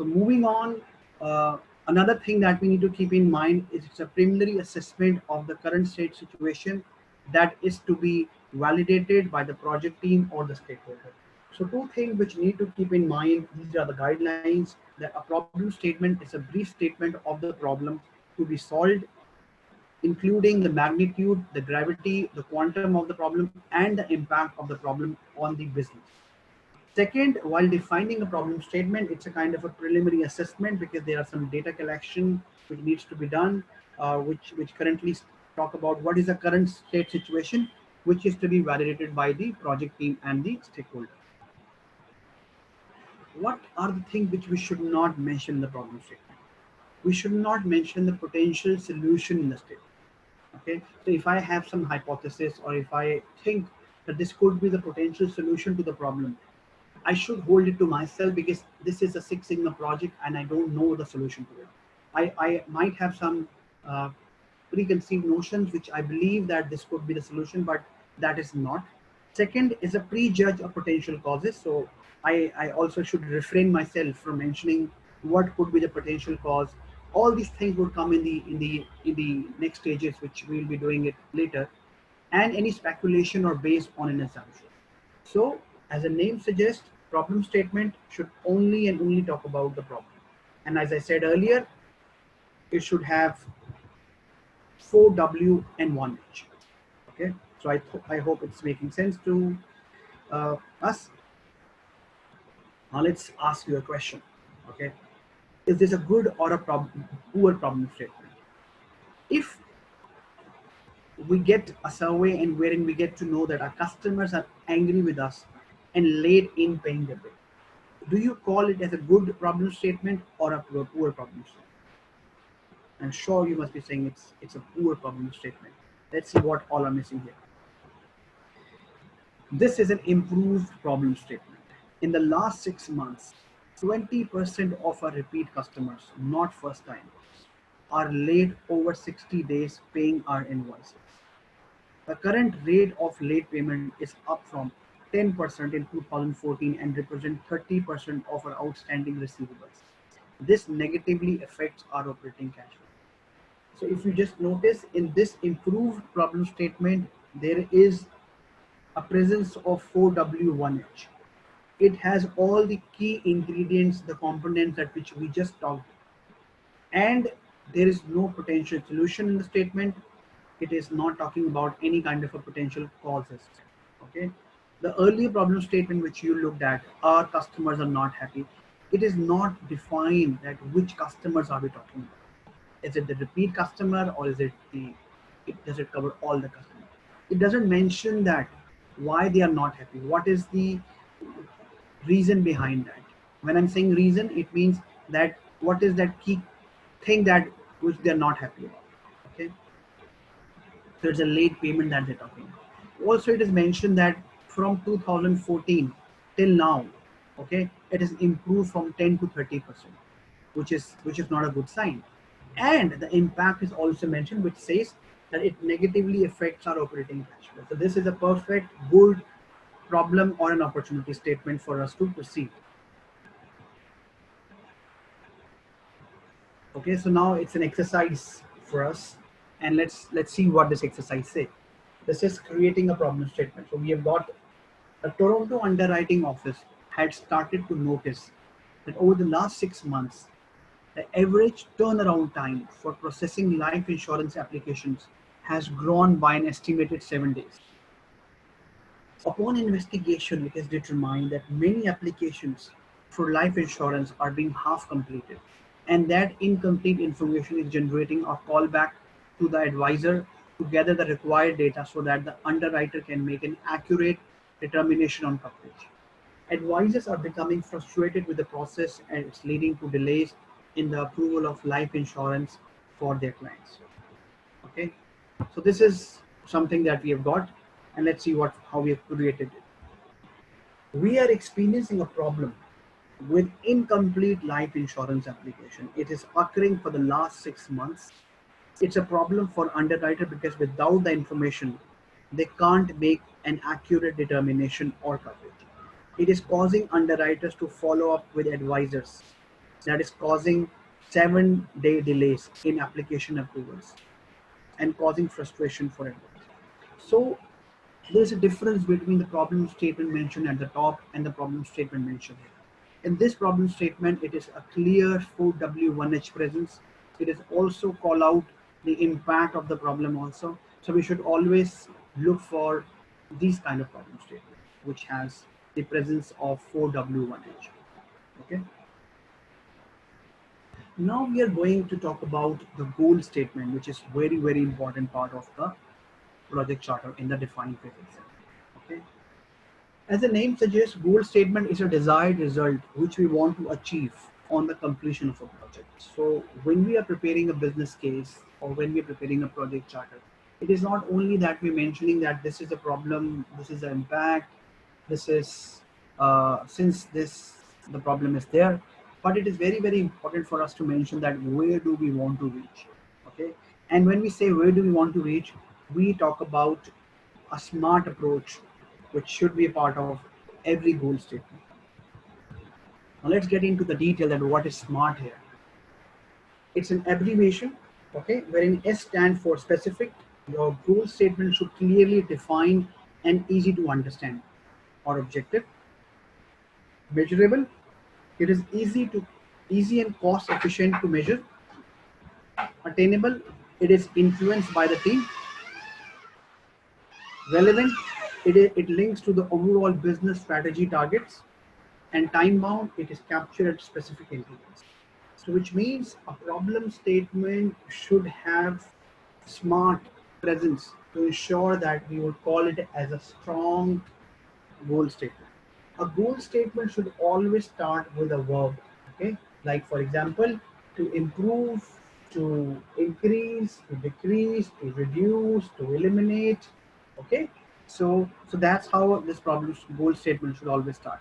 So moving on, another thing that we need to keep in mind is it's a preliminary assessment of the current state situation that is to be validated by the project team or the stakeholder. So two things which need to keep in mind, these are the guidelines, that a problem statement is a brief statement of the problem to be solved, including the magnitude, the gravity, the quantum of the problem, and the impact of the problem on the business. Second, while defining a problem statement, it's a kind of a preliminary assessment because there are some data collection which needs to be done, which currently talk about what is the current state situation, which is to be validated by the project team and the stakeholder. What are the things which we should not mention in the problem statement? We should not mention the potential solution in the statement. Okay, so if I have some hypothesis or if I think that this could be the potential solution to the problem, I should hold it to myself because this is a Six Sigma project and I don't know the solution to it. I might have some preconceived notions which I believe that this could be the solution, but that is not. Second is a prejudge of potential causes. So I also should refrain myself from mentioning what could be the potential cause. All these things would come in the next stages, which we'll be doing it later, and any speculation or based on an assumption. So, as the name suggests, problem statement should only and only talk about the problem. And as I said earlier, it should have 4W and 1H. Okay, so I hope it's making sense to us. Now let's ask you a question. Okay, is this a good or a poor problem statement? If we get a survey and wherein we get to know that our customers are angry with us and late in paying the bill, do you call it as a good problem statement or a poor problem statement? I'm sure you must be saying it's a poor problem statement. Let's see what all are missing here. This is an improved problem statement. In the last 6 months, 20% of our repeat customers, not first time, are late over 60 days paying our invoices. The current rate of late payment is up from 10% in 2014 and represent 30% of our outstanding receivables. This negatively affects our operating cash flow. So if you just notice in this improved problem statement, there is a presence of 4W1H. It has all the key ingredients, the components that which we just talked about. And there is no potential solution in the statement. It is not talking about any kind of a potential causes. Okay. The earlier problem statement which you looked at, our customers are not happy. It is not defined that which customers are we talking about. Is it the repeat customer or is it does it cover all the customers? It doesn't mention that why they are not happy. What is the reason behind that? When I'm saying reason, it means that what is that key thing that which they're not happy about. Okay. There's a late payment that they're talking about. Also, it is mentioned that from 2014 till now, okay, it has improved from 10 to 30%, which is not a good sign. And the impact is also mentioned, which says that it negatively affects our operating cash flow. So this is a perfect, good problem or an opportunity statement for us to proceed. Okay, so now it's an exercise for us, and let's see what this exercise says. This is creating a problem statement. So we have got a Toronto underwriting office had started to notice that over the last 6 months, the average turnaround time for processing life insurance applications has grown by an estimated 7 days. Upon investigation, it is determined that many applications for life insurance are being half completed, and that incomplete information is generating a callback to the advisor to gather the required data so that the underwriter can make an accurate determination on coverage. Advisors are becoming frustrated with the process and it's leading to delays in the approval of life insurance for their clients. Okay, so this is something that we have got, and let's see how we have created it. We are experiencing a problem with incomplete life insurance application. It is occurring for the last 6 months. It's a problem for underwriter because without the information, they can't make an accurate determination or coverage. It is causing underwriters to follow up with advisors that is causing 7-day delays in application approvals and causing frustration for everyone. So there's a difference between the problem statement mentioned at the top and the problem statement mentioned here. In this problem statement, it is a clear 4W1H presence. It is also call out the impact of the problem also. So we should always look for these kind of problem statement, which has the presence of 4W1H. Okay. Now we are going to talk about the goal statement, which is very, very important part of the project charter in the defined phase itself. Okay. As the name suggests, goal statement is a desired result which we want to achieve on the completion of a project. So when we are preparing a business case or when we are preparing a project charter, it is not only that we're mentioning that this is a problem, this is the impact, this is since this the problem is there, but it is very, very important for us to mention that where do we want to reach. Okay, and when we say where do we want to reach, we talk about a smart approach which should be a part of every goal statement. Now let's get into the detail that what is SMART here. It's an abbreviation, okay, wherein S stands for specific. Your goal statement should clearly define and easy to understand. Or objective, measurable. It is easy and cost efficient to measure. Attainable. It is influenced by the team. Relevant. It links to the overall business strategy targets. And time bound, it is captured at specific intervals. So which means a problem statement should have smart presence to ensure that we would call it as a strong goal statement. A goal statement should always start with a verb, okay? Like for example, to improve, to increase, to decrease, to reduce, to eliminate, okay? So that's how this problem goal statement should always start.